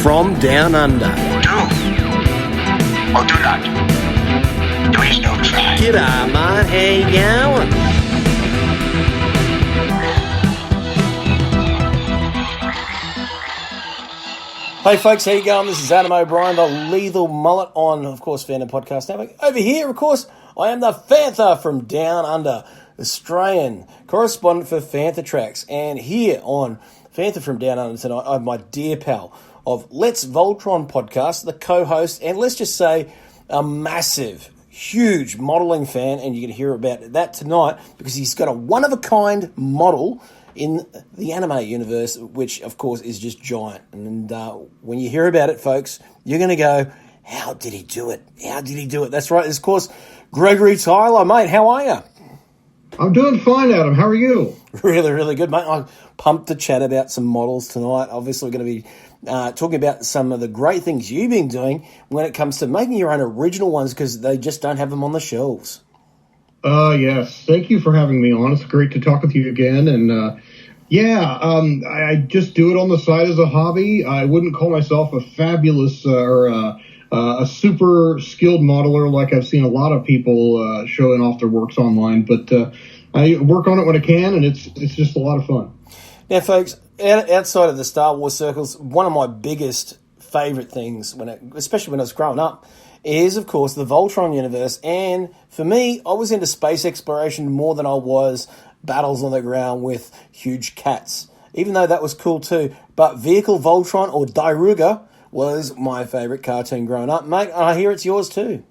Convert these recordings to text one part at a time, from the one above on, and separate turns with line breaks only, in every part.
from Down Under.
Do or do not. There is no try.
G'day, mate. How you going? Hey folks, how you going? This is Adam O'Brien, the Lethal Mullet on, of course, Fantha Podcast Network. Over here, of course, I am the Fantha from Down Under, Australian correspondent for Fantha Tracks. And here on Fantha from Down Under tonight, I have my dear pal of Let's Voltron podcast, the co-host, and let's just say a massive, huge modelling fan, and you're going to hear about that tonight because he's got a one-of-a-kind model in the anime universe, which, of course, is just giant. And when you hear about it, folks, you're going to go, how did he do it? How did he do it? That's right. It's, of course, Gregory Tyler. Mate, how are you?
I'm doing fine, Adam. How are you?
Really, really good, mate. I'm pumped to chat about some models tonight. Obviously, we're going to be talking about some of the great things you've been doing when it comes to making your own original ones because they just don't have them on the shelves.
Yes. Thank you for having me on. It's great to talk with you again. And I just do it on the side as a hobby. I wouldn't call myself a fabulous or a super skilled modeler like I've seen a lot of people showing off their works online. But I work on it when I can, and it's just a lot of fun.
Now, folks, outside of the Star Wars circles, one of my biggest favourite things, especially when I was growing up, is, of course, the Voltron universe. And for me, I was into space exploration more than I was battles on the ground with huge cats, even though that was cool too. But Vehicle Voltron, or Dairugger, was my favourite cartoon growing up. Mate, I hear it's yours too.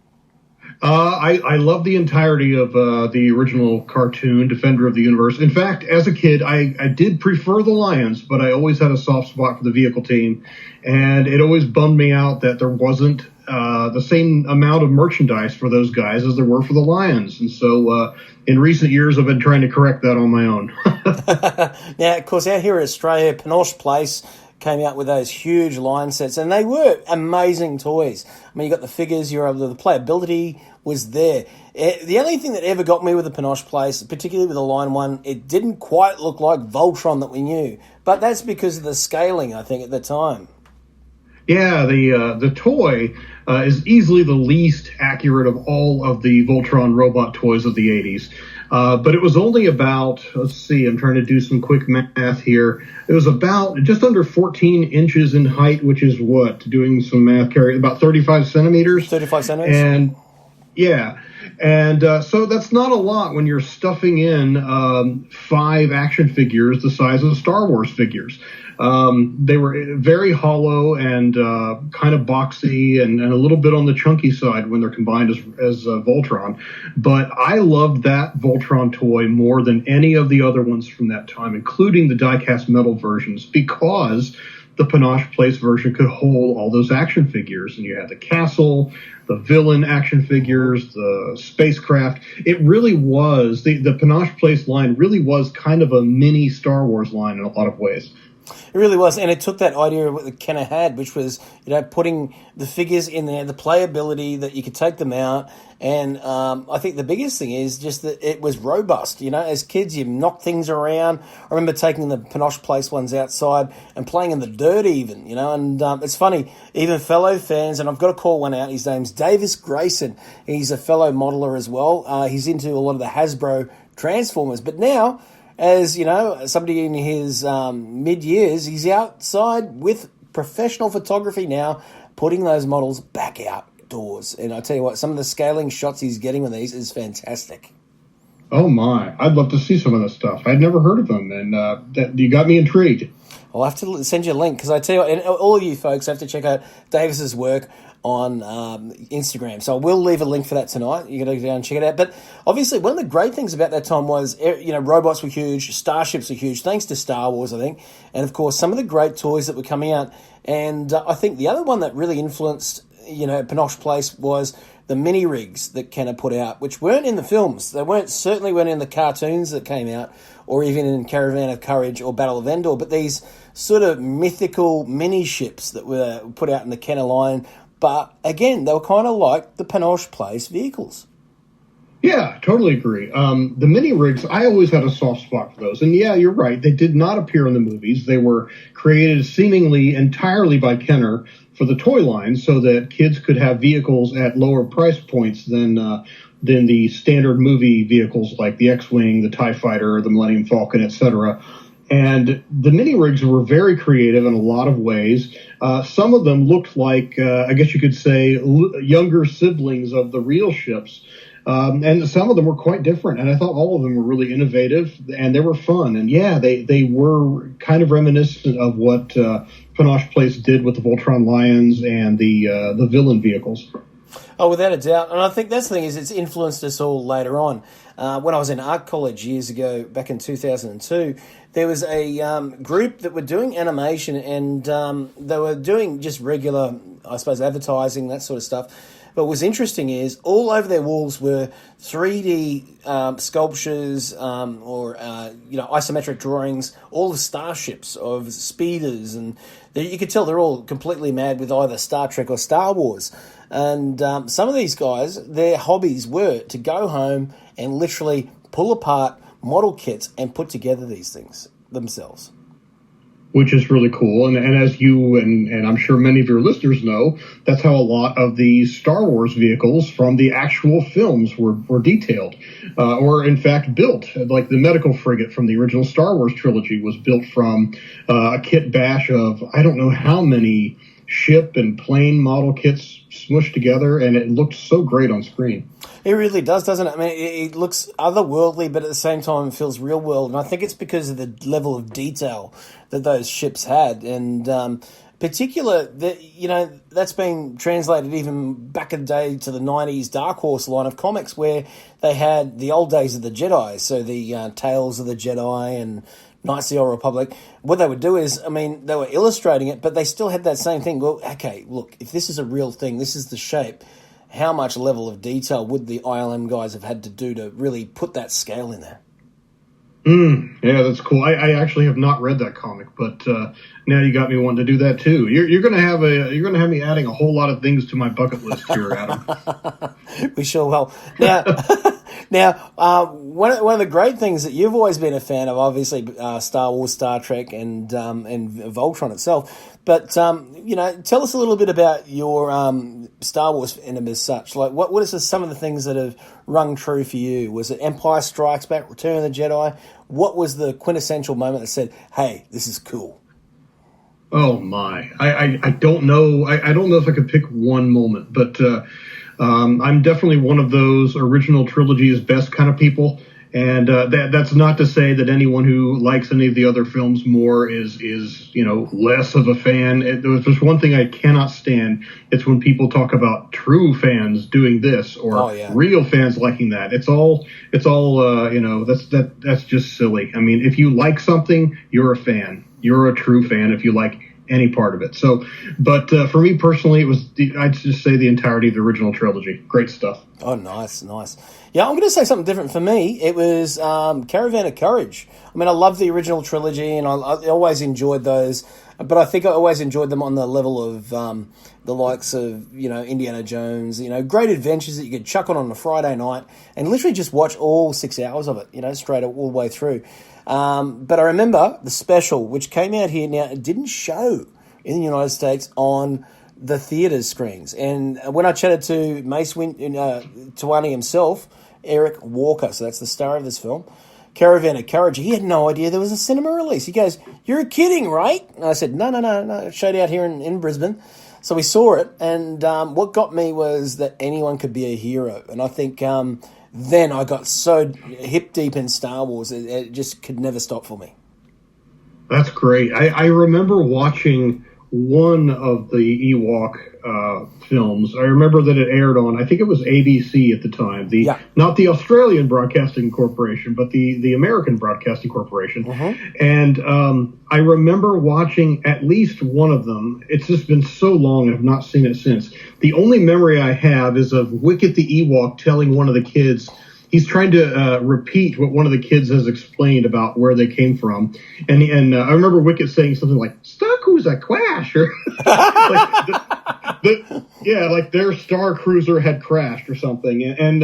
I love the entirety of the original cartoon, Defender of the Universe. In fact, as a kid, I did prefer the Lions, but I always had a soft spot for the vehicle team. And it always bummed me out that there wasn't the same amount of merchandise for those guys as there were for the Lions. And so in recent years, I've been trying to correct that on my own.
Now, of course, out here in Australia, Pinoche Place came out with those huge line sets, and they were amazing toys. I mean, you got the figures, the playability was there. The only thing that ever got me with the Pinoche Place, particularly with the line one, it didn't quite look like Voltron that we knew. But that's because of the scaling, I think, at the time.
Yeah, the toy is easily the least accurate of all of the Voltron robot toys of the 80s. But it was only about, I'm trying to do some quick math here. It was about just under 14 inches in height, which is doing some math, Carrie, about 35 centimeters.
35 centimeters?
And yeah. And so that's not a lot when you're stuffing in 5 action figures the size of Star Wars figures. They were very hollow and kind of boxy and a little bit on the chunky side when they're combined as Voltron. But I loved that Voltron toy more than any of the other ones from that time, including the die-cast metal versions, because the Pinoche Place version could hold all those action figures. And you had the castle, the villain action figures, the spacecraft. It really was, the Pinoche Place line really was kind of a mini Star Wars line in a lot of ways.
It really was, and it took that idea that Kenner had, which was, putting the figures in there, the playability that you could take them out, and I think the biggest thing is just that it was robust. As kids, you knock things around. I remember taking the Pinoche Place ones outside and playing in the dirt even, and it's funny, even fellow fans, and I've got to call one out, his name's Davis Grayson. He's a fellow modeler as well. He's into a lot of the Hasbro Transformers, but now, as somebody in his mid-years, he's outside with professional photography now, putting those models back outdoors. And I tell you what, some of the scaling shots he's getting with these is fantastic.
Oh my, I'd love to see some of this stuff. I'd never heard of them, and you got me intrigued.
I'll have to send you a link, because I tell you what, and all of you folks have to check out Davis's work on Instagram. So I will leave a link for that tonight. You got to go down and check it out. But obviously, one of the great things about that time was, robots were huge, starships were huge, thanks to Star Wars, I think. And of course, some of the great toys that were coming out. And I think the other one that really influenced, Pinoche Place was the mini rigs that Kenner put out, which weren't in the films. They certainly weren't in the cartoons that came out, or even in Caravan of Courage or Battle of Endor. But these sort of mythical mini ships that were put out in the Kenner line. But again, they were kind of like the Pinoche Place vehicles.
Yeah, totally agree. The mini rigs, I always had a soft spot for those. And yeah, you're right. They did not appear in the movies. They were created seemingly entirely by Kenner for the toy line so that kids could have vehicles at lower price points than the standard movie vehicles like the X-Wing, the TIE Fighter, the Millennium Falcon, etc. And the mini rigs were very creative in a lot of ways. Some of them looked like, I guess you could say, younger siblings of the real ships. And some of them were quite different, and I thought all of them were really innovative, and they were fun. And yeah, they were kind of reminiscent of what Panache Place did with the Voltron Lions and the villain vehicles.
Oh, without a doubt. And I think that's the thing is it's influenced us all later on. When I was in art college years ago, back in 2002, there was a group that were doing animation, and they were doing just regular, I suppose, advertising, that sort of stuff. But what's interesting is all over their walls were 3D sculptures or isometric drawings, all the starships of speeders, and you could tell they're all completely mad with either Star Trek or Star Wars. And some of these guys, their hobbies were to go home and literally pull apart model kits and put together these things themselves.
Which is really cool. And as you and I'm sure many of your listeners know, that's how a lot of the Star Wars vehicles from the actual films were detailed, or in fact built. Like the medical frigate from the original Star Wars trilogy was built from a kit bash of I don't know how many ship and plane model kits smushed together, and it looked so great on screen.
It really does, doesn't it? I mean, it looks otherworldly, but at the same time, it feels real world. And I think it's because of the level of detail that those ships had. And particular, that's been translated even back in the day to the 90s Dark Horse line of comics where they had the old days of the Jedi. So the Tales of the Jedi and Knights of the Old Republic. What they would do is, I mean, they were illustrating it, but they still had that same thing. Well, okay, look, if this is a real thing, this is the shape, how much level of detail would the ILM guys have had to do to really put that scale in there?
Yeah, that's cool. I actually have not read that comic, but now you got me wanting to do that too. You're gonna have me adding a whole lot of things to my bucket list here, Adam.
We sure will. Now, one of the great things that you've always been a fan of, obviously, Star Wars, Star Trek, and Voltron itself. But tell us a little bit about your Star Wars fandom as such. Like, what is some of the things that have rung true for you? Was it Empire Strikes Back, Return of the Jedi? What was the quintessential moment that said, "Hey, this is cool"?
Oh my! I don't know. I don't know if I could pick one moment, but I'm definitely one of those original trilogy's best kind of people. And that's not to say that anyone who likes any of the other films more is less of a fan. There's one thing I cannot stand. It's when people talk about true fans doing this or real fans liking that. It's all that's just silly. I mean, if you like something, you're a fan. You're a true fan if you like any part of it. So, but for me personally, I'd just say the entirety of the original trilogy. Great stuff.
Oh, nice. Yeah, I'm going to say something different. For me, it was Caravan of Courage. I mean, I love the original trilogy, and I always enjoyed those. But I think I always enjoyed them on the level of the likes of, Indiana Jones, great adventures that you could chuck on a Friday night and literally just watch all 6 hours of it, straight all the way through. But I remember the special, which came out here. Now, it didn't show in the United States on the theatre screens. And when I chatted to Mace Tawani himself, Eric Walker, so that's the star of this film, Caravan of Courage, he had no idea there was a cinema release. He goes, "You're kidding, right?" And I said, No. It showed out here in Brisbane. So we saw it, and what got me was that anyone could be a hero. And I think then I got so hip deep in Star Wars, it just could never stop for me.
That's great. I remember watching one of the Ewok films. I remember that it aired on, I think it was ABC at the time. Not the Australian Broadcasting Corporation, but the American Broadcasting Corporation. And I remember watching at least one of them. It's just been so long, I've not seen it since. The only memory I have is of Wicket the Ewok telling one of the kids, he's trying to repeat what one of the kids has explained about where they came from. And I remember Wicket saying something like, "Staku's a crash," or like their Star Cruiser had crashed or something. And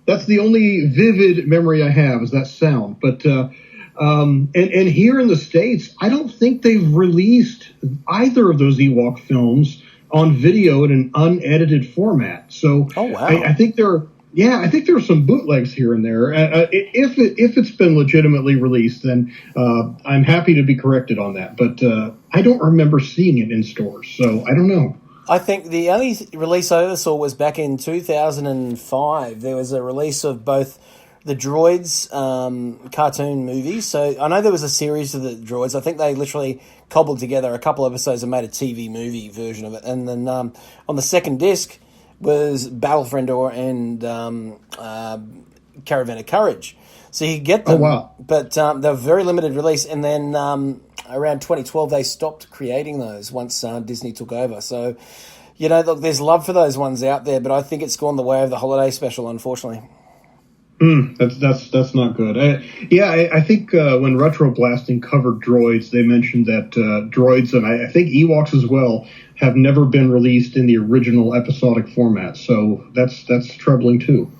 That's the only vivid memory I have is that sound. But and here in the States, I don't think they've released either of those Ewok films on video in an unedited format. So
Oh, wow.
I think I think there are some bootlegs here and there. If it's been legitimately released, then I'm happy to be corrected on that. But I don't remember seeing it in stores, so I don't know.
I think the only release I ever saw was back in 2005. There was a release of both the Droids cartoon movies. So I know there was a series of the Droids. I think they literally cobbled together a couple episodes and made a TV movie version of it. And then on the second disc was Battle for Endor and Caravan of Courage. So you get them,
Oh, wow.
but they were very limited release. And then around 2012, they stopped creating those once Disney took over. So, look, there's love for those ones out there, but I think it's gone the way of the holiday special, unfortunately.
That's not good. I think when Retro Blasting covered Droids, they mentioned that Droids, and I think Ewoks as well, have never been released in the original episodic format. So that's troubling too.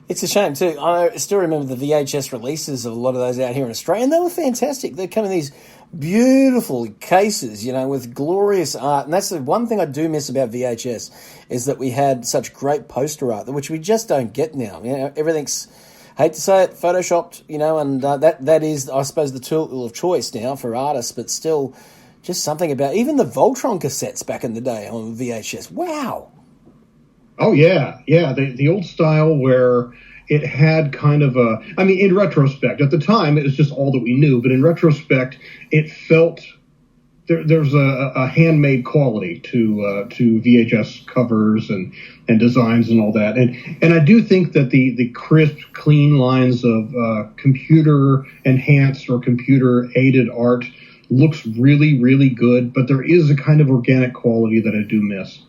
It's a shame too. I still remember the VHS releases of a lot of those out here in Australia, and they were fantastic. They come in these beautiful cases, with glorious art. And that's the one thing I do miss about VHS is that we had such great poster art, which we just don't get now. Everything's, hate to say it, photoshopped, and that is, I suppose, the tool of choice now for artists, but still just something about even the Voltron cassettes back in the day on VHS. Wow.
Oh, yeah. The old style where it had kind of in retrospect, at the time, it was just all that we knew. But in retrospect, it felt there's a handmade quality to VHS covers and designs and all that. And I do think that the crisp, clean lines of computer enhanced or computer aided art looks really, really good. But there is a kind of organic quality that I do miss.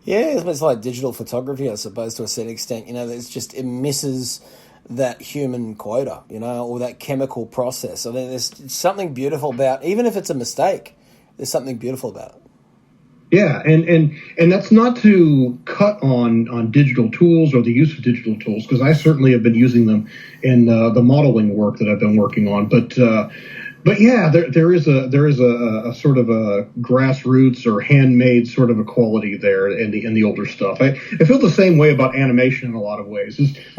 Yeah, it's like digital photography, I suppose, to a certain extent. It misses that human quota, or that chemical process. I mean, there's something beautiful about, even if it's a mistake, there's something beautiful about it.
Yeah, and that's not to cut on digital tools or the use of digital tools, because I certainly have been using them in the modeling work that I've been working on. But yeah, there is a sort of a grassroots or handmade sort of a quality there in the older stuff. I feel the same way about animation in a lot of ways.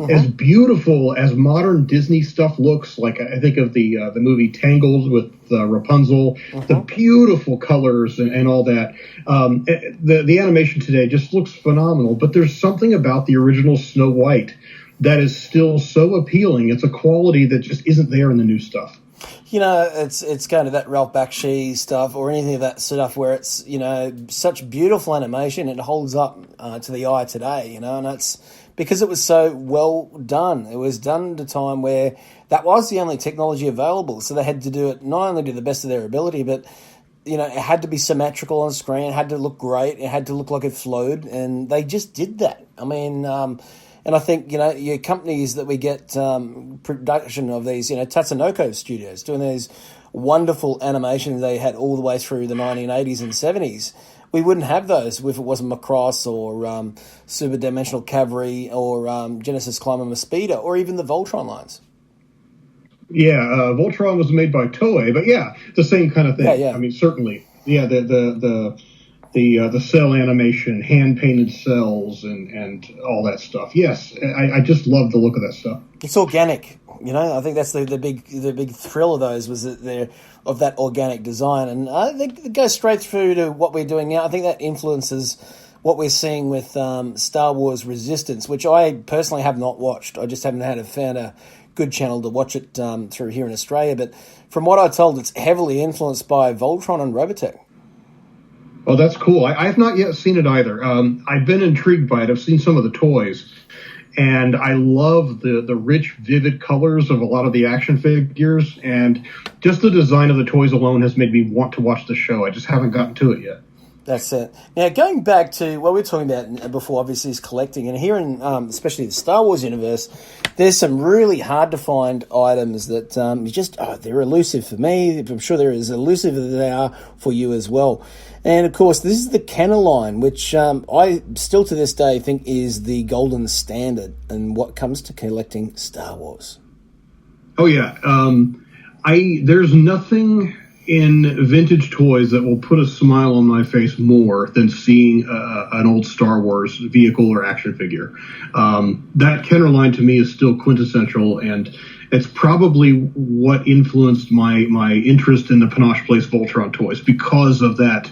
As beautiful as modern Disney stuff looks, like I think of the movie Tangled with Rapunzel, the beautiful colors and all that. The animation today just looks phenomenal. But there's something about the original Snow White that is still so appealing. It's a quality that just isn't there in the new stuff.
It's kind of that Ralph Bakshi stuff or anything of that stuff where it's, such beautiful animation. It holds up to the eye today, and that's because it was so well done. It was done at a time where that was the only technology available. So they had to do it not only to the best of their ability, but, it had to be symmetrical on screen. It had to look great. It had to look like it flowed. And they just did that. I mean, and I think, your companies that we get production of these, Tatsunoko Studios doing these wonderful animations they had all the way through the 1980s and 70s. We wouldn't have those if it wasn't Macross or Super Dimensional Cavalry or Genesis Climber Mospeada or even the Voltron lines.
Yeah, Voltron was made by Toei, but yeah, the same kind of thing.
Yeah.
I mean, certainly. Yeah, the cell animation, hand painted cells, and all that stuff. Yes, I just love the look of that stuff.
It's organic, I think that's the big thrill of those was that they're of that organic design, and I think it goes straight through to what we're doing now. I think that influences what we're seeing with Star Wars Resistance, which I personally have not watched. I just haven't found a good channel to watch it through here in Australia. But from what I'm told, it's heavily influenced by Voltron and Robotech.
Oh, that's cool. I have not yet seen it either. I've been intrigued by it. I've seen some of the toys, and I love the rich, vivid colors of a lot of the action figures, and just the design of the toys alone has made me want to watch the show. I just haven't gotten to it yet.
That's it. Now, going back to what we were talking about before, obviously, is collecting. And here in, especially the Star Wars universe, there's some really hard-to-find items that they're elusive for me. I'm sure they're as elusive as they are for you as well. And, of course, this is the Kenner line, which I still to this day think is the golden standard in what comes to collecting Star Wars.
Oh, yeah. There's nothing in vintage toys that will put a smile on my face more than seeing an old Star Wars vehicle or action figure. That Kenner line to me is still quintessential, and it's probably what influenced my interest in the Panache Place Voltron toys because of that,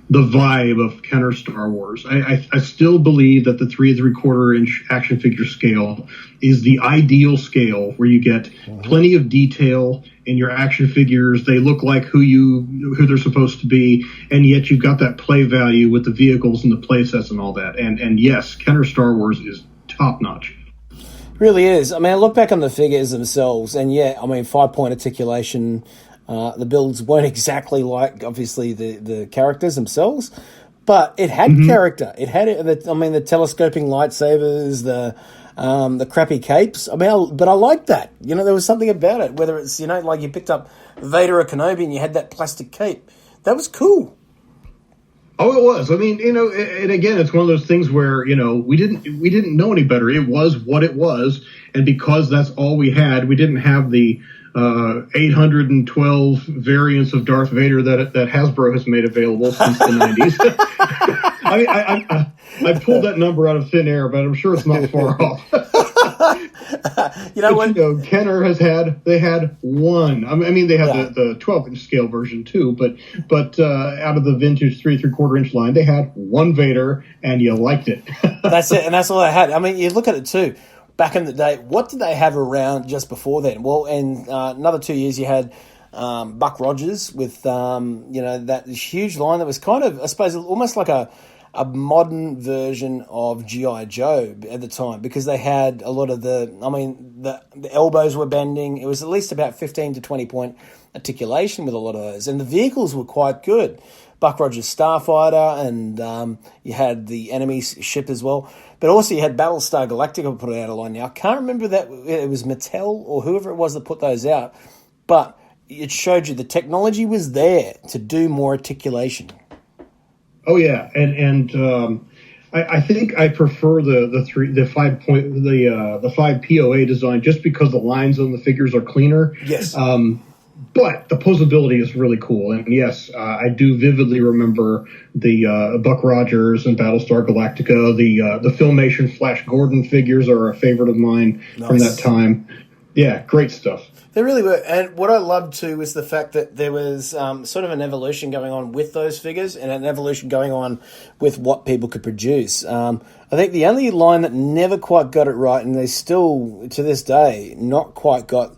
the vibe of Kenner Star Wars. I still believe that the 3 3/4 inch action figure scale is the ideal scale where you get plenty of detail in your action figures. They look like who they're supposed to be, and yet you've got that play value with the vehicles and the play sets and all that. And yes, Kenner Star Wars is top notch.
Really is. I mean, I look back on the figures themselves, and 5-point articulation. The builds weren't exactly like, obviously, the characters themselves, but it had character. It had the telescoping lightsabers, the crappy capes. But I liked that. There was something about it. Whether it's like you picked up Vader or Kenobi and you had that plastic cape, that was cool.
Oh, it was. I mean, and again, it's one of those things where we didn't know any better. It was what it was, and because that's all we had, we didn't have the 812 variants of Darth Vader that Hasbro has made available since the 90s. I pulled that number out of thin air, but I'm sure it's not far off. Kenner had one. They had the 12-inch scale version too, but out of the vintage 3 3/4 inch line, they had one Vader, and you liked it.
That's it, and that's all they had. You look at it too. Back in the day, what did they have around just before then? Well, in another 2 years, you had Buck Rogers with that huge line that was kind of, I suppose, almost like a modern version of G.I. Joe at the time, because they had a lot of the elbows were bending. It was at least about 15 to 20 point articulation with a lot of those, and the vehicles were quite good. Buck Rogers Starfighter, and you had the enemy ship as well. But also you had Battlestar Galactica put out a line. Now, I can't remember that it was Mattel or whoever it was that put those out, but it showed you the technology was there to do more articulation.
Oh yeah, and I think I prefer the 5 POA design just because the lines on the figures are cleaner.
Yes.
But the posability is really cool. And yes, I do vividly remember the Buck Rogers and Battlestar Galactica. The Filmation Flash Gordon figures are a favorite of mine from that time. Yeah, great stuff.
They really were. And what I loved too was the fact that there was sort of an evolution going on with those figures and an evolution going on with what people could produce. I think the only line that never quite got it right, and they still, to this day, not quite got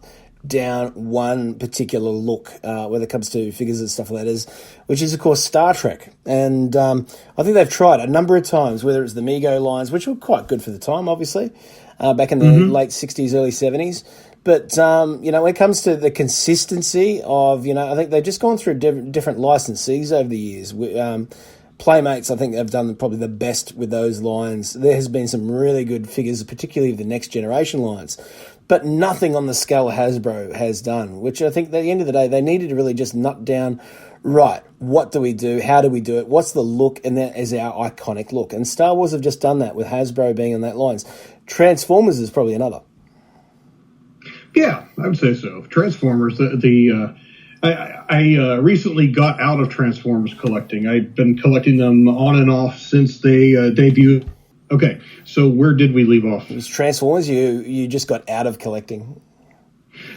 down one particular look when it comes to figures and stuff like that, which is, of course, Star Trek. And I think they've tried a number of times, whether it's the Mego lines, which were quite good for the time, obviously, back in the late 60s, early 70s. But, when it comes to the consistency of, I think they've just gone through different licensees over the years. Playmates, I think, have done probably the best with those lines. There has been some really good figures, particularly the next generation lines, but nothing on the scale Hasbro has done, which I think at the end of the day, they needed to really just nut down, right, what do we do? How do we do it? What's the look? And that is our iconic look. And Star Wars have just done that with Hasbro being on that lines. Transformers is probably another.
Yeah, I would say so. Transformers, I recently got out of Transformers collecting. I've been collecting them on and off since they debuted. Okay, so where did we leave off?
It was Transformers. You just got out of collecting.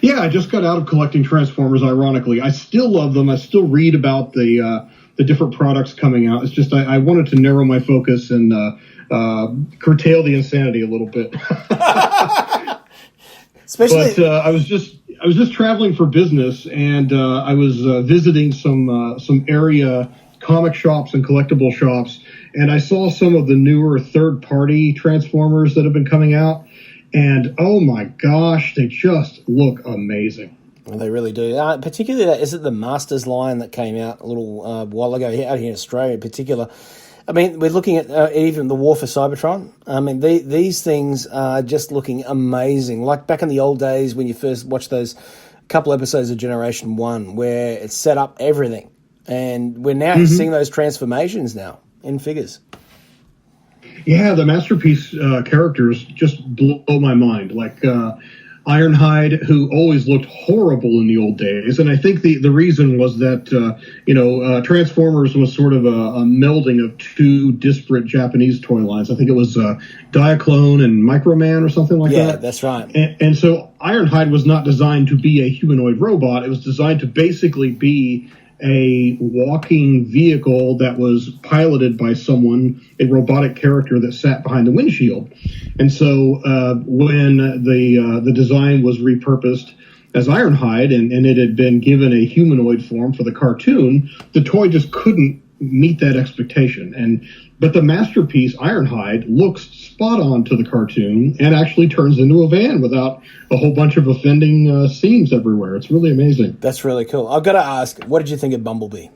Yeah, I just got out of collecting Transformers, ironically. I still love them. I still read about the different products coming out. It's just I wanted to narrow my focus and curtail the insanity a little bit. But I was just traveling for business, and I was visiting some area comic shops and collectible shops, and I saw some of the newer third-party Transformers that have been coming out, and oh my gosh, they just look amazing.
Well, they really do. Particularly, is it the Masters line that came out a little while ago out here in Australia in particular? I mean, we're looking at even the War for Cybertron. I mean, these things are just looking amazing. Like back in the old days when you first watched those couple episodes of Generation 1 where it set up everything. And we're now seeing those transformations now in figures.
Yeah, the Masterpiece characters just blow my mind. Like Ironhide, who always looked horrible in the old days. And I think the reason was that, Transformers was sort of a melding of two disparate Japanese toy lines. I think it was Diaclone and Microman or something like that.
Yeah, that's right.
And so Ironhide was not designed to be a humanoid robot. It was designed to basically be a walking vehicle that was piloted by someone, a robotic character that sat behind the windshield. And so when the design was repurposed as Ironhide and it had been given a humanoid form for the cartoon, the toy just couldn't meet that expectation. But the Masterpiece Ironhide looks spot on to the cartoon and actually turns into a van without a whole bunch of offending seams everywhere. It's really amazing.
That's really cool. I've got to ask, what did you think of Bumblebee?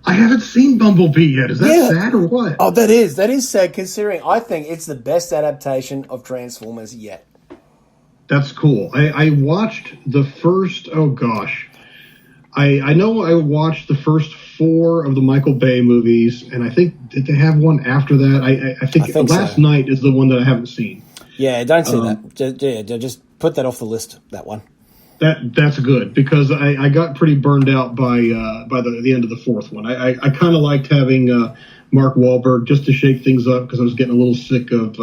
I haven't seen Bumblebee yet. Is that sad or what?
Oh, that is sad considering I think it's the best adaptation of Transformers yet.
That's cool. I watched the first, oh gosh. I know I watched the first 4 of the Michael Bay movies, and I think, did they have one after that? I think Last Night is the one that I haven't seen.
Yeah, don't see that. Just put that off the list, that one.
That's good, because I got pretty burned out by the end of the 4th one. I kind of liked having Mark Wahlberg just to shake things up, because I was getting a little sick of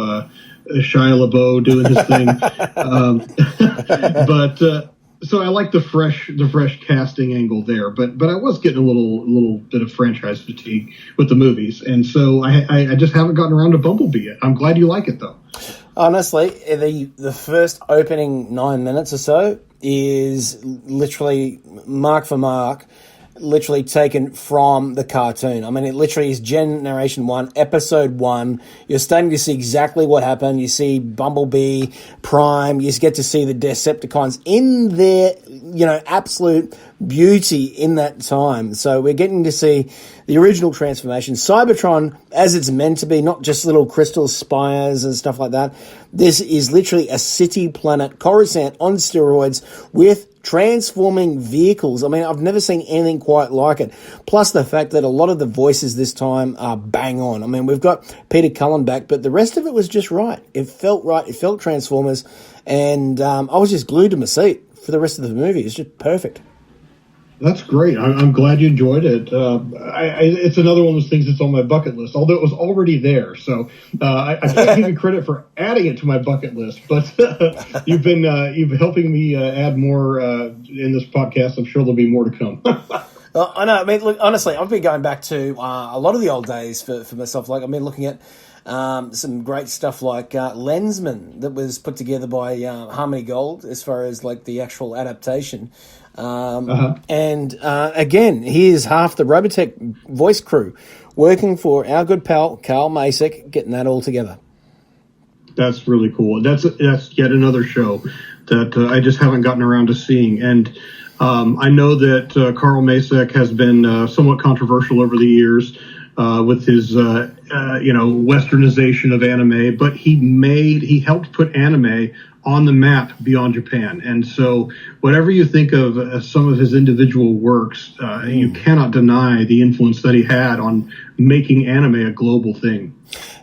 Shia LaBeouf doing his thing. So I like the fresh casting angle there, but I was getting a little bit of franchise fatigue with the movies, and so I just haven't gotten around to Bumblebee yet. I'm glad you like it though.
Honestly, the first opening 9 minutes or so is literally mark for mark, literally taken from the cartoon. I mean, it literally is Generation 1, Episode 1. You're starting to see exactly what happened. You see Bumblebee, Prime. You get to see the Decepticons in their, absolute beauty in that time. So we're getting to see the original transformation. Cybertron, as it's meant to be, not just little crystal spires and stuff like that. This is literally a city planet, Coruscant on steroids with transforming vehicles. I mean, I've never seen anything quite like it. Plus the fact that a lot of the voices this time are bang on. I mean, we've got Peter Cullen back, but the rest of it was just right. It felt right. It felt Transformers. And I was just glued to my seat for the rest of the movie. It's just perfect.
That's great. I'm glad you enjoyed it. It's another one of those things that's on my bucket list, although it was already there. So I can't give you credit for adding it to my bucket list, but you've been helping me add more in this podcast. I'm sure there'll be more to come.
I know. I mean, look, honestly, I've been going back to a lot of the old days for myself. Like, I've been looking at some great stuff like Lensman that was put together by Harmony Gold as far as like the actual adaptation. And again, here's half the Robotech voice crew working for our good pal Carl Masek, getting that all together.
That's really cool. That's yet another show that I just haven't gotten around to seeing. And I know that Carl Masek has been somewhat controversial over the years with his westernization of anime, but he helped put anime on the map beyond Japan. And so whatever you think of some of his individual works, you cannot deny the influence that he had on making anime a global thing.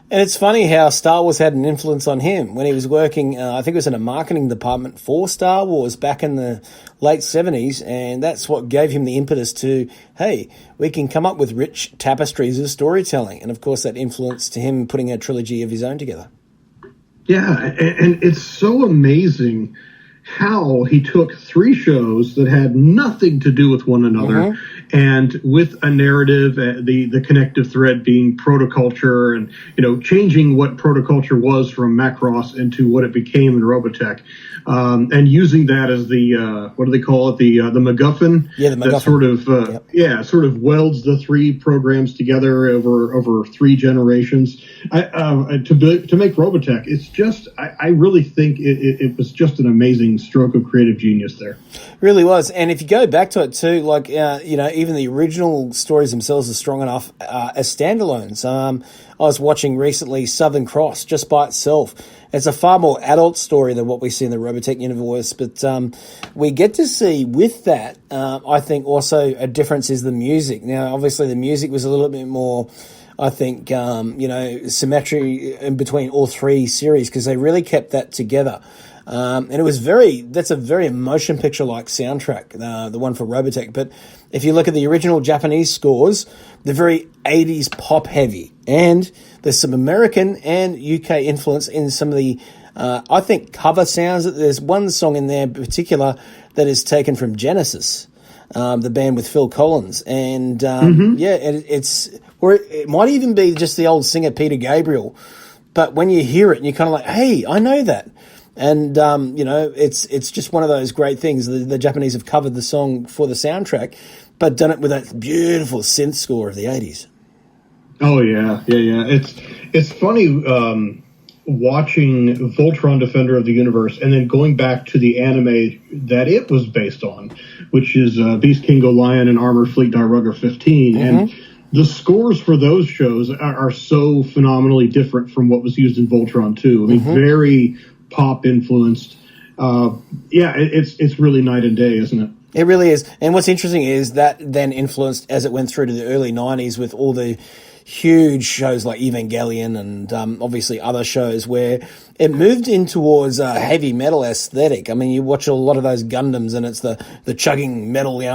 And it's funny how Star Wars had an influence on him when he was working, I think it was in a marketing department for Star Wars back in the late 70s, and that's what gave him the impetus to, hey, we can come up with rich tapestries of storytelling. And, of course, that influenced him putting a trilogy of his own together.
Yeah, and it's so amazing how he took 3 shows that had nothing to do with one another, and with a narrative, the connective thread being protoculture, and changing what protoculture was from Macross into what it became in Robotech, and using that as the what do they call it, the MacGuffin?
Yeah, the MacGuffin.
That sort of welds the 3 programs together over 3 generations. To make Robotech, it's just I really think it was just an amazing amazing stroke of creative genius there.
Really was. And if you go back to it too, like, even the original stories themselves are strong enough as standalones. I was watching recently Southern Cross just by itself. It's a far more adult story than what we see in the Robotech universe, but we get to see with that, I think also a difference is the music. Now, obviously the music was a little bit more, I think, symmetry in between all three series because they really kept that together. And it was that's a very motion picture-like soundtrack, the one for Robotech. But if you look at the original Japanese scores, they're very 80s pop heavy. And there's some American and UK influence in some of the, I think, cover sounds. There's one song in there in particular that is taken from Genesis, the band with Phil Collins. And, or it might even be just the old singer Peter Gabriel. But when you hear it, and you're kind of like, hey, I know that. And, it's just one of those great things. The Japanese have covered the song for the soundtrack, but done it with that beautiful synth score of the 80s.
Oh, yeah. It's funny watching Voltron Defender of the Universe and then going back to the anime that it was based on, which is Beast King Go Lion and Armor Fleet Rugger 15. Mm-hmm. And the scores for those shows are so phenomenally different from what was used in Voltron 2. I mean, very pop influenced. It's really night and day, isn't it?
It really is. And what's interesting is that then influenced as it went through to the early 90s with all the huge shows like Evangelion and obviously other shows where it moved in towards a heavy metal aesthetic. I mean, you watch a lot of those Gundams and it's the chugging metal, he's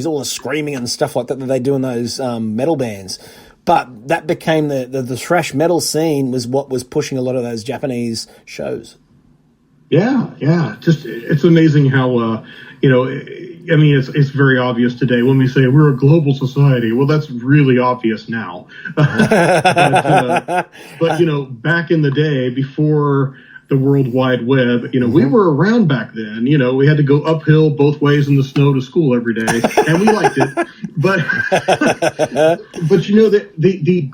all the screaming and stuff like that they do in those metal bands. But that became the thrash metal scene was what was pushing a lot of those Japanese shows. Yeah. Just
it's amazing how it's very obvious today when we say we're a global society. Well, that's really obvious now. but back in the day before the World Wide Web, we were around back then. We had to go uphill both ways in the snow to school every day, and we liked it. But the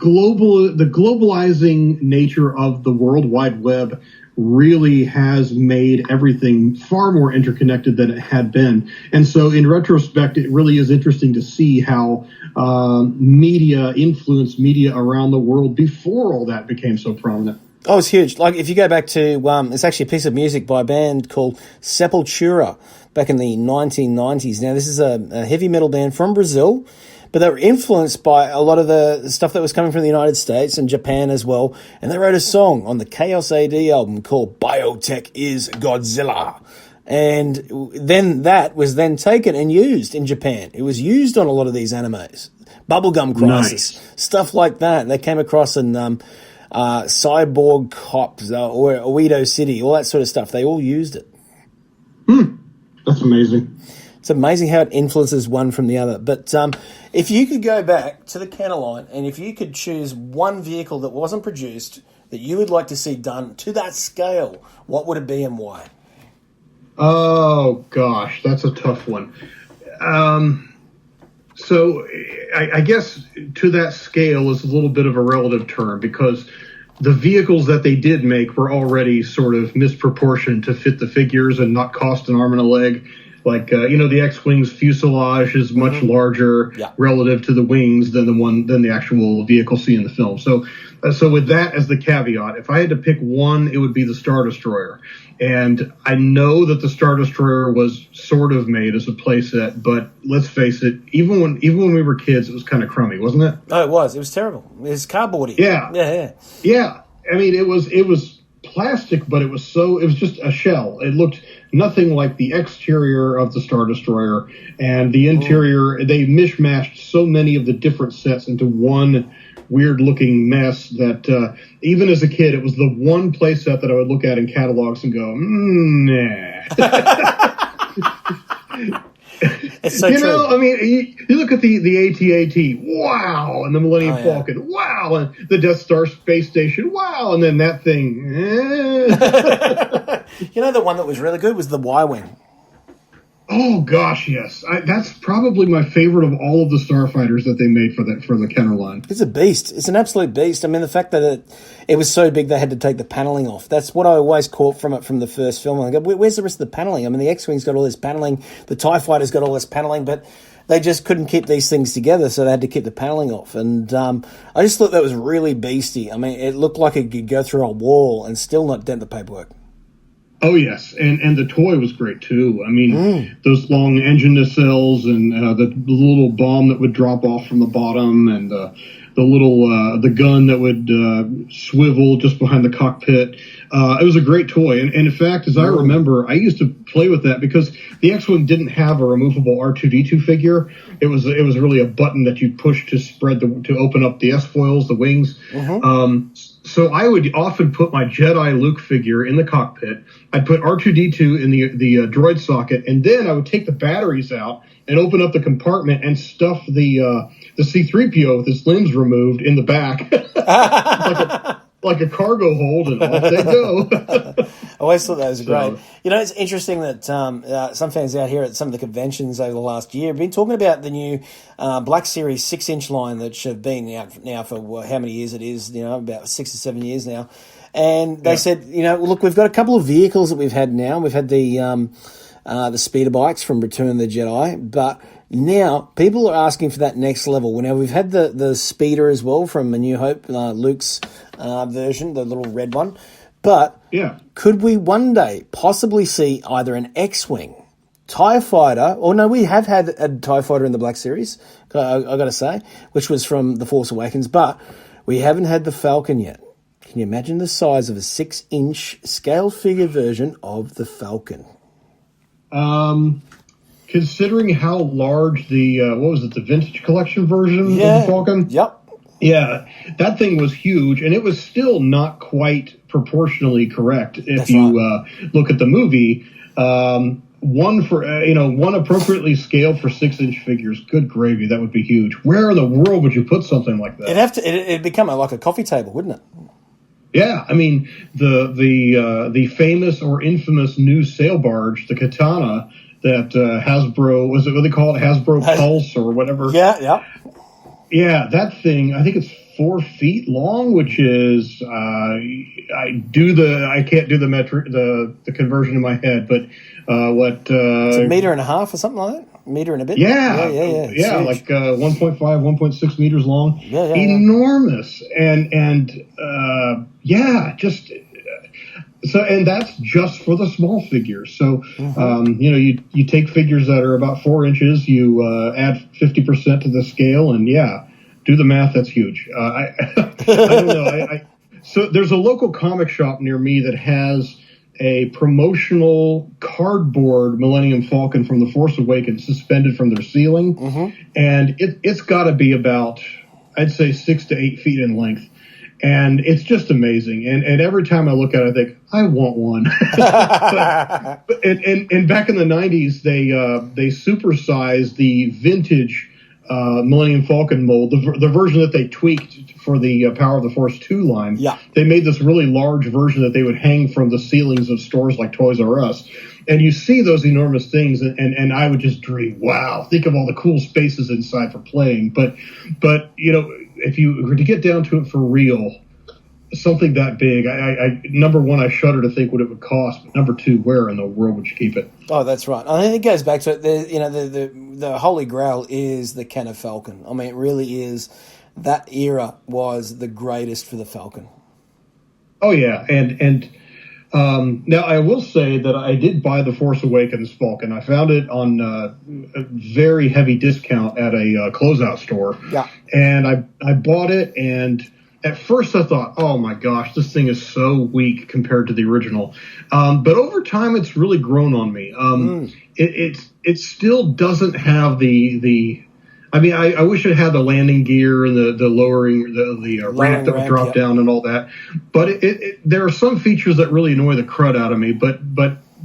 globalizing nature of the World Wide Web really has made everything far more interconnected than it had been. And so in retrospect, it really is interesting to see how media influenced media around the world before all that became so prominent.
Oh, it's huge. Like, if you go back to, it's actually a piece of music by a band called Sepultura back in the 1990s. Now, this is a heavy metal band from Brazil, but they were influenced by a lot of the stuff that was coming from the United States and Japan as well. And they wrote a song on the Chaos AD album called Biotech is Godzilla. And then that was then taken and used in Japan. It was used on a lot of these animes. Bubblegum Crisis, stuff like that. They came across in Cyborg Cops or Oedo City, all that sort of stuff. They all used it.
That's amazing.
It's amazing how it influences one from the other. But if you could go back to the Cannaline and if you could choose one vehicle that wasn't produced that you would like to see done to that scale, what would it be and why?
Oh, gosh, that's a tough one. So I guess to that scale is a little bit of a relative term because the vehicles that they did make were already sort of misproportioned to fit the figures and not cost an arm and a leg. Like, the X-Wing's fuselage is much larger relative to the wings than the actual vehicle seen in the film. So with that as the caveat, if I had to pick one, it would be the Star Destroyer. And I know that the Star Destroyer was sort of made as a playset, but let's face it, even when we were kids, it was kind of crummy, wasn't it?
Oh, it was. It was terrible. It was cardboardy.
Yeah. I mean, it was plastic, but it was just a shell. It looked nothing like the exterior of the Star Destroyer, and the interior, they mishmashed so many of the different sets into one weird-looking mess that even as a kid, it was the one play set that I would look at in catalogs and go, nah.
It's so true.
I mean, you look at the AT-AT, wow, and the Millennium Falcon, wow, and the Death Star space station, wow, and then that thing.
The one that was really good was the Y-Wing.
Oh gosh, yes. That's probably my favorite of all of the starfighters that they made for the Kenner line.
It's a beast. It's an absolute beast. I mean, the fact that it was so big they had to take the paneling off. That's what I always caught from it from the first film. I go, where's the rest of the paneling? I mean, the X-Wing's got all this paneling, the TIE Fighter's got all this paneling, but they just couldn't keep these things together, so they had to keep the paneling off. And I just thought that was really beasty. I mean, it looked like it could go through a wall and still not dent the paperwork.
Oh yes, and the toy was great too. I mean, those long engine nacelles and the little bomb that would drop off from the bottom, and the little the gun that would swivel just behind the cockpit. It was a great toy, and in fact, as I remember, I used to play with that because the X-Wing didn't have a removable R2-D2 figure. It was really a button that you push to to open up the S-foils, the wings. So I would often put my Jedi Luke figure in the cockpit. I'd put R2-D2 in the droid socket, and then I would take the batteries out and open up the compartment and stuff the C-3PO with its limbs removed in the back, like a cargo hold, and off they go.
I always thought that was great. You know, it's interesting that some fans out here at some of the conventions over the last year have been talking about the new Black Series 6-inch line that have been out now for how many years it is, about 6 or 7 years now. And they said, look, we've got a couple of vehicles that we've had now. We've had the speeder bikes from Return of the Jedi, but now people are asking for that next level. Now, we've had the speeder as well from A New Hope, Luke's version, the little red one. But could we one day possibly see either an X-Wing, TIE Fighter, or no, we have had a TIE Fighter in the Black Series, I got to say, which was from The Force Awakens, but we haven't had the Falcon yet. Can you imagine the size of a 6-inch scale figure version of the Falcon?
Considering how large the the Vintage Collection version of the Falcon?
Yep.
Yeah, that thing was huge, and it was still not quite proportionally correct if look at the movie. One appropriately scaled for 6-inch figures. Good gravy, that would be huge. Where in the world would you put something like that?
It'd become like a coffee table, wouldn't it?
Yeah, I mean the famous or infamous new sail barge, the Katana, that Hasbro, was it what they call it, Hasbro Pulse or whatever? Yeah, that thing, I think it's 4 feet long, which is I can't do the metric, the conversion in my head, but it's
a meter and a half or something like that. Meter and a bit.
Yeah, like 1.5, 1.6 meters long.
Yeah.
Enormous, and just. So, and that's just for the small figures. So, you take figures that are about 4 inches, you add 50% to the scale, and do the math. That's huge. I don't know. So there's a local comic shop near me that has a promotional cardboard Millennium Falcon from The Force Awakens suspended from their ceiling, and it's got to be about, I'd say, 6 to 8 feet in length. And it's just amazing. And every time I look at it, I think, I want one. and back in the 90s, they supersized the vintage Millennium Falcon mold, the version that they tweaked for the Power of the Force 2 line.
Yeah.
They made this really large version that they would hang from the ceilings of stores like Toys R Us. And you see those enormous things, and I would just dream, wow, think of all the cool spaces inside for playing. But if you were to get down to it for real, something that big, I number one, I shudder to think what it would cost. But number two, where in the world would you keep it?
Oh, that's right. I think it goes back to it. The Holy Grail is the Kenner Falcon. I mean, it really is. That era was the greatest for the Falcon.
Oh yeah, and now I will say that I did buy the Force Awakens Falcon. I found it on a very heavy discount at a closeout store.
Yeah, and
I bought it, and at first I thought, oh my gosh, this thing is so weak compared to the original. But over time, it's really grown on me. It still doesn't have the. I mean, I wish it had the landing gear and the lowering, the ramp that would drop down and all that. But there are some features that really annoy the crud out of me. But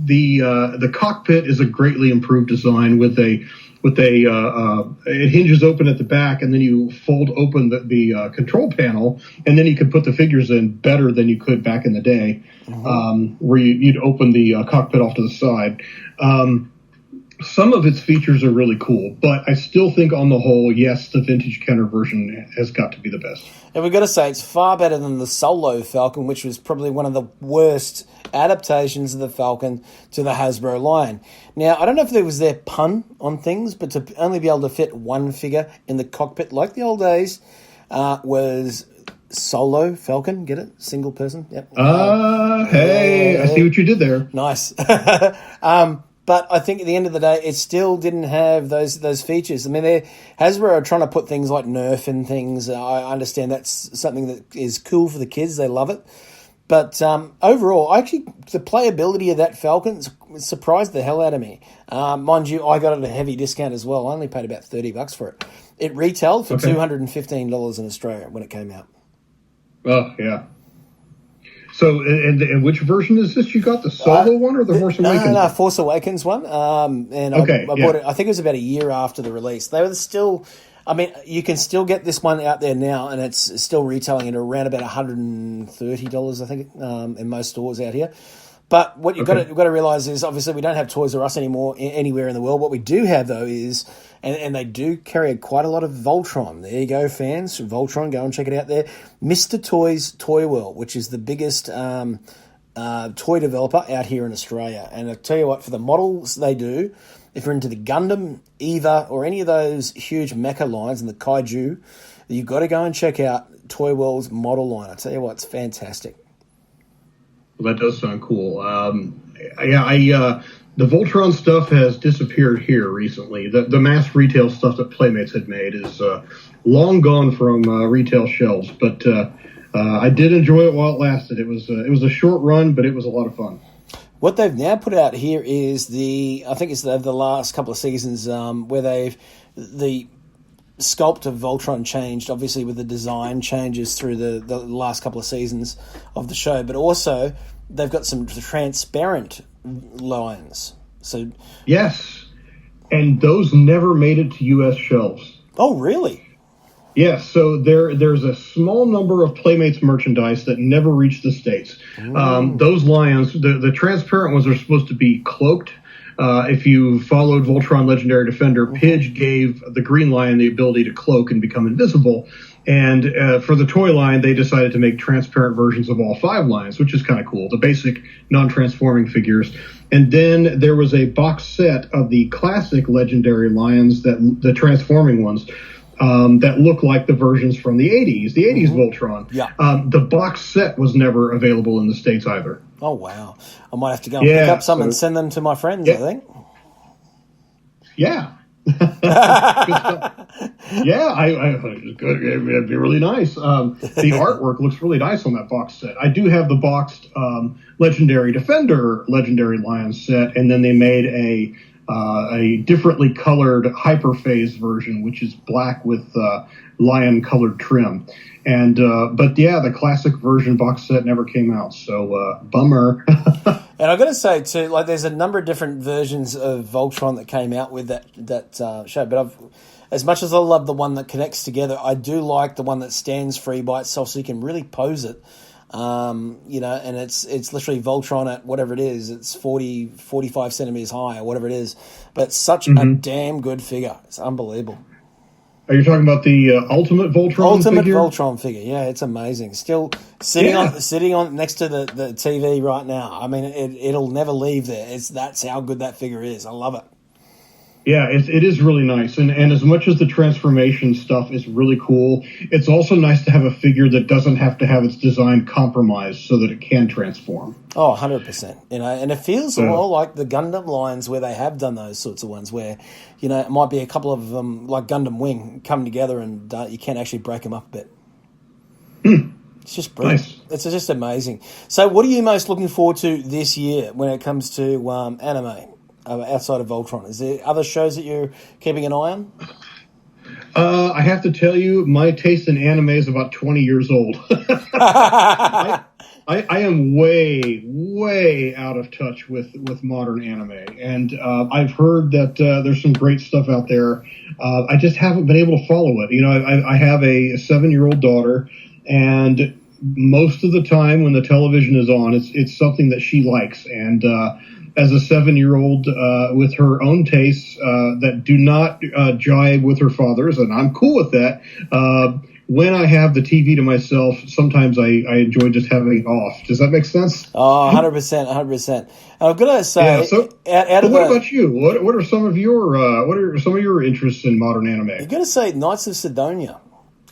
the cockpit is a greatly improved design with it hinges open at the back, and then you fold open the control panel, and then you could put the figures in better than you could back in the day, where you'd open the cockpit off to the side. some of its features are really cool, but I still think on the whole, yes, the vintage Kenner version has got to be the best.
And we've got to say, it's far better than the Solo Falcon, which was probably one of the worst adaptations of the Falcon to the Hasbro line. Now, I don't know if there was their pun on things, but to only be able to fit one figure in the cockpit, like the old days, was Solo Falcon. Get it? Single person? Yep.
Hey, I see what you did there.
Nice. But I think at the end of the day, it still didn't have those features. I mean, Hasbro are trying to put things like Nerf and things. I understand that's something that is cool for the kids. They love it. But overall, the playability of that Falcon surprised the hell out of me. Mind you, I got it at a heavy discount as well. I only paid about $30 for it. It retailed for $215 in Australia when it came out.
Oh, yeah. So, and which version is this? You got the Solo one or the Force Awakens?
No, Force Awakens one. And I bought it. I think it was about a year after the release. They were still. I mean, you can still get this one out there now, and it's still retailing at around about $130, I think, in most stores out here. But what you've got to realize is, obviously, we don't have Toys R Us anymore anywhere in the world. What we do have, though, is, and they do carry quite a lot of Voltron. There you go, fans. Voltron, go and check it out there. Mr. Toys Toy World, which is the biggest toy developer out here in Australia. And I tell you what, for the models they do, if you're into the Gundam, Eva, or any of those huge mecha lines and the Kaiju, you've got to go and check out Toy World's model line. I tell you what, it's fantastic.
Well, that does sound cool. The Voltron stuff has disappeared here recently. The mass retail stuff that Playmates had made is long gone from retail shelves. But I did enjoy it while it lasted. It was a short run, but it was a lot of fun.
What they've now put out here is I think it's the last couple of seasons where the sculpt of Voltron changed, obviously with the design changes through the last couple of seasons of the show, but also they've got some transparent lines. So
yes, and those never made it to U.S. shelves.
Oh, really?
Yes, so there's a small number of Playmates merchandise that never reached the States. Those lions, the transparent ones are supposed to be cloaked. If you followed Voltron Legendary Defender, Pidge gave the Green Lion the ability to cloak and become invisible. And for the toy line, they decided to make transparent versions of all 5 lions, which is kind of cool, the basic non-transforming figures. And then there was a box set of the classic Legendary lions, the transforming ones, that look like the versions from the 80s, the 80s Voltron.
Yeah.
The box set was never available in the States either.
Oh, wow. I might have to go and pick up some and send them to my friends, I think.
Yeah. Good stuff. Yeah, good. It'd be really nice. The artwork looks really nice on that box set. I do have the boxed Legendary Defender Legendary Lion set, and then they made a differently colored Hyperphase version, which is black with lion colored trim. And but yeah, the classic version box set never came out, so bummer.
And I've got to say too, like there's a number of different versions of Voltron that came out with that show, but as much as I love the one that connects together, I do like the one that stands free by itself, so you can really pose it. And it's literally Voltron at whatever it is. It's 45 centimeters high or whatever it is. But it's such a damn good figure. It's unbelievable.
Are you talking about the Ultimate Voltron figure?
Voltron figure, yeah, it's amazing. Still sitting on next to the TV right now. I mean, it'll never leave there. That's how good that figure is. I love it.
Yeah, it is really nice. And as much as the transformation stuff is really cool, it's also nice to have a figure that doesn't have to have its design compromised so that it can transform.
Oh, 100%. And it feels more like the Gundam lines where they have done those sorts of ones where, it might be a couple of them, like Gundam Wing, come together and you can actually break them up a bit. It's just brilliant. Nice. It's just amazing. So what are you most looking forward to this year when it comes to anime? Outside of Voltron, is there other shows that you're keeping an eye on?
I have to tell you, my taste in anime is about 20 years old. I am way out of touch with modern anime, and I've heard that there's some great stuff out there. I just haven't been able to follow it. I have a 7-year-old daughter, and most of the time when the television is on, it's something that she likes, and as a 7-year-old with her own tastes that do not jive with her father's, and I'm cool with that. When I have the TV to myself, sometimes I enjoy just having it off. Does that make sense?
Oh, 100%, 100%. I've got to say,
what about you? What are some of your interests in modern anime?
I've got to say, Knights of Sidonia,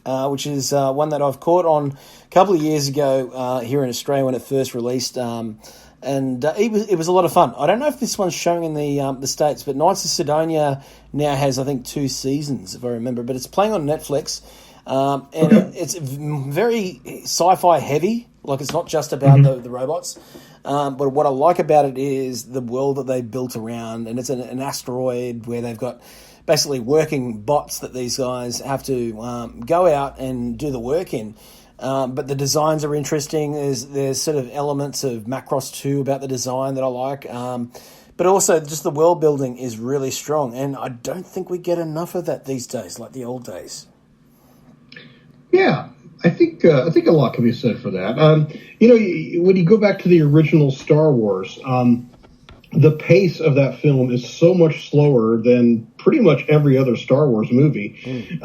which is one that I've caught on a couple of years ago here in Australia when it first released. And it was a lot of fun. I don't know if this one's showing in the States, but Knights of Sidonia now has, I think, 2 seasons, if I remember. But it's playing on Netflix. It's very sci-fi heavy. Like, it's not just about the robots. But what I like about it is the world that they built around, and it's an asteroid where they've got basically working bots that these guys have to go out and do the work in. But the designs are interesting. There's sort of elements of Macross 2 about the design that I like. But also just the world building is really strong, and I don't think we get enough of that these days, like the old days.
Yeah, I think a lot can be said for that. When you go back to the original Star Wars, the pace of that film is so much slower than pretty much every other Star Wars movie.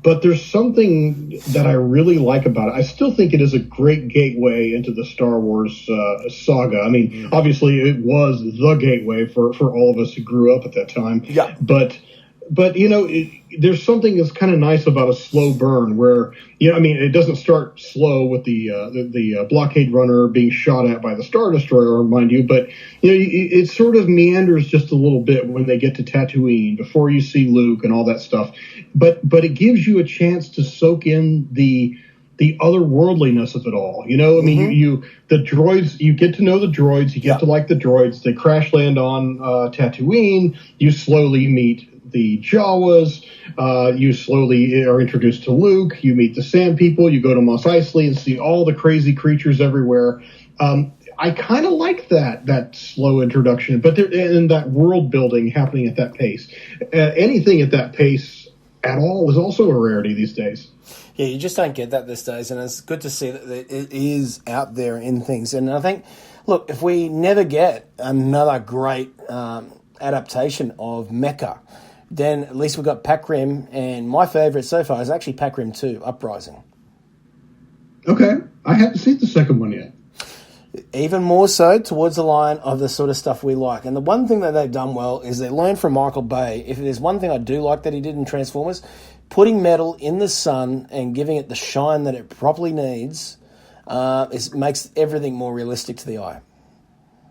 But there's something that I really like about it. I still think it is a great gateway into the Star Wars saga. I mean, obviously it was the gateway for all of us who grew up at that time.
Yeah.
But there's something that's kind of nice about a slow burn where, it doesn't start slow with the blockade runner being shot at by the Star Destroyer, mind you, but it sort of meanders just a little bit when they get to Tatooine before you see Luke and all that stuff. But it gives you a chance to soak in the otherworldliness of it all. The droids, you get to know the droids, you get to like the droids. They crash land on Tatooine. You slowly meet the Jawas. You slowly are introduced to Luke. You meet the Sand People. You go to Mos Eisley and see all the crazy creatures everywhere. I kind of like that slow introduction, but and that world building happening at that pace. Anything at that pace at all is also a rarity these days.
Yeah, you just don't get that these days, and it's good to see that it is out there in things. And I think, look, if we never get another great adaptation of Mecha, then at least we've got Pac Rim, and my favourite so far is actually Pac Rim 2, Uprising.
Okay, I haven't seen the second one yet.
Even more so towards the line of the sort of stuff we like. And the one thing that they've done well is they learned from Michael Bay. If there's one thing I do like that he did in Transformers, putting metal in the sun and giving it the shine that it properly needs makes everything more realistic to the eye.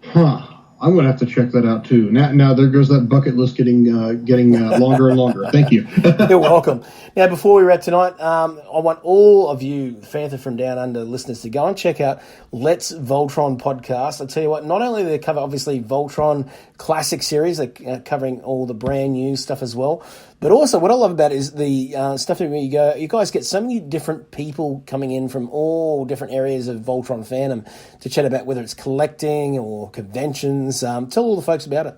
Huh. I'm going to have to check that out, too. Now there goes that bucket list getting longer and longer. Thank you.
You're welcome. Now, before we wrap tonight, I want all of you Fantha from Down Under listeners to go and check out Let's Voltron podcast. I'll tell you what, not only do they cover, obviously, Voltron classic series, they're covering all the brand new stuff as well, but also what I love about it is the stuff where you guys get so many different people coming in from all different areas of Voltron fandom to chat about whether it's collecting or conventions. Tell all the folks about it.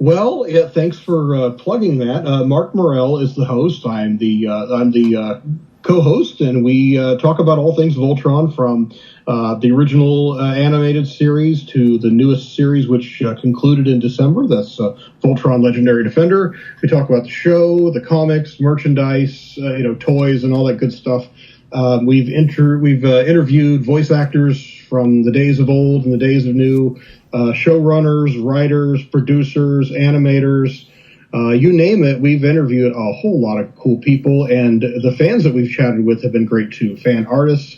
Well, yeah, thanks for plugging that. Mark Morrell is the host. I'm the co-host, and we talk about all things Voltron, from the original animated series to the newest series, which concluded in December. That's Voltron Legendary Defender. We talk about the show, the comics, merchandise, toys, and all that good stuff. We've interviewed voice actors from the days of old and the days of new, showrunners, writers, producers, animators. You name it, we've interviewed a whole lot of cool people, and the fans that we've chatted with have been great too. Fan artists,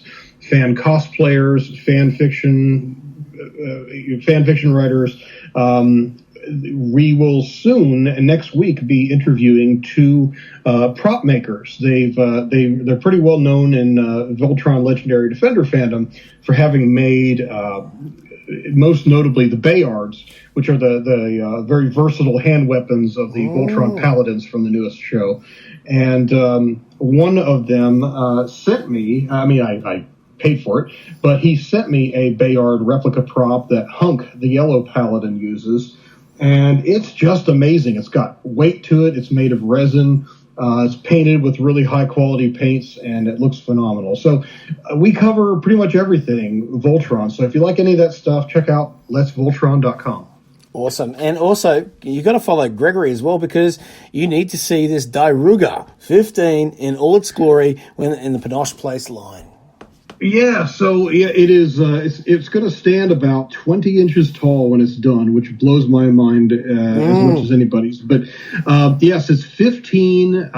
fan cosplayers, fan fiction writers. We will soon, next week, be interviewing 2 prop makers. They're pretty well known in Voltron Legendary Defender fandom for having made most notably the Bayards, which are the very versatile hand weapons of the Voltron Paladins from the newest show. And one of them sent me, I paid for it, but he sent me a Bayard replica prop that Hunk, the yellow Paladin, uses. And it's just amazing. It's got weight to it. It's made of resin. It's painted with really high quality paints, and it looks phenomenal. So we cover pretty much everything Voltron. So if you like any of that stuff, check out letsvoltron.com.
Awesome. And also, you got to follow Gregory as well, because you need to see this Dairugger 15 in all its glory when in the Pinoche Place line.
Yeah, so it is. It's going to stand about 20 inches tall when it's done, which blows my mind as much as anybody's. But yes, it's 15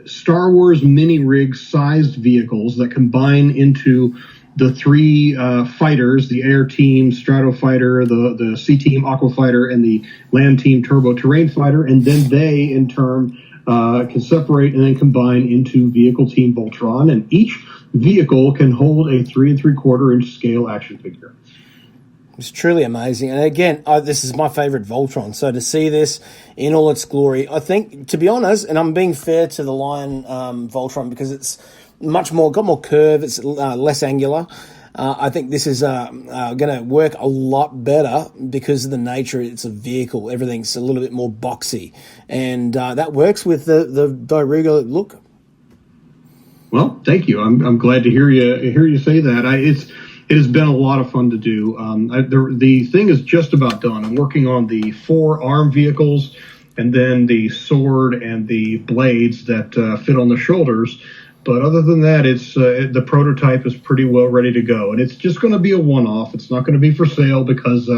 Star Wars mini rig sized vehicles that combine into the three fighters: the Air Team Stratofighter, the Sea Team Aqua Fighter, and the Land Team Turbo Terrain Fighter. And then they, in turn, can separate and then combine into Vehicle Team Voltron, and each vehicle can hold a 3 3/4 inch scale action figure.
It's truly amazing. And again, this is my favorite Voltron. So to see this in all its glory, I think, to be honest, and I'm being fair to the Lion Voltron because it's got more curve, it's less angular. I think this is going to work a lot better because of the nature. It's a vehicle. Everything's a little bit more boxy. And that works with the Dairugger look.
Well, thank you. I'm glad to hear you say that. It has been a lot of fun to do. The thing is just about done. I'm working on the 4 arm vehicles, and then the sword and the blades that fit on the shoulders. But other than that, it's the prototype is pretty well ready to go, and it's just going to be a one-off. It's not going to be for sale because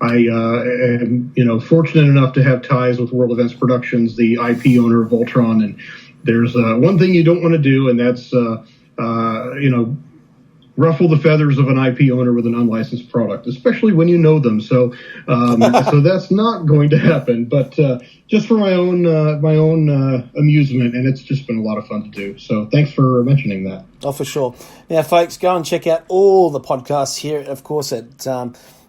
I am fortunate enough to have ties with World Events Productions, the IP owner of Voltron, and there's one thing you don't want to do, and that's ruffle the feathers of an IP owner with an unlicensed product, especially when you know them. So so that's not going to happen. But just for my own amusement, and it's just been a lot of fun to do. So thanks for mentioning that.
Oh, for sure. Now, folks, go and check out all the podcasts here, of course, at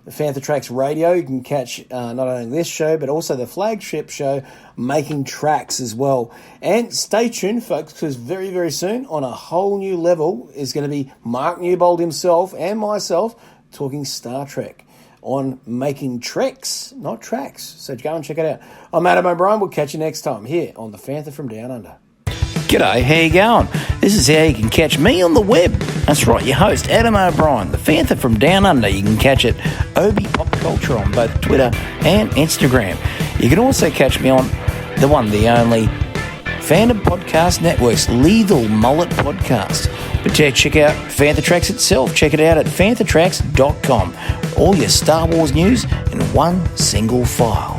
Fantha Tracks Radio. You can catch not only this show, but also the flagship show, Making Tracks, as well. And stay tuned, folks, because very, very soon, on a whole new level, is going to be Mark Newbold himself and myself talking Star Trek on Making Treks, not tracks. So go and check it out. I'm Adam O'Brien. We'll catch you next time here on the Fantha from Down Under.
G'day, how you going? This is how you can catch me on the web. That's right, your host, Adam O'Brien, the Fantha from Down Under. You can catch it Obi Pop Culture on both Twitter and Instagram. You can also catch me on the one, the only Fandom Podcast Network's Lethal Mullet Podcast. But check out Fantha Tracks itself. Check it out at fanthatracks.com. All your Star Wars news in one single file.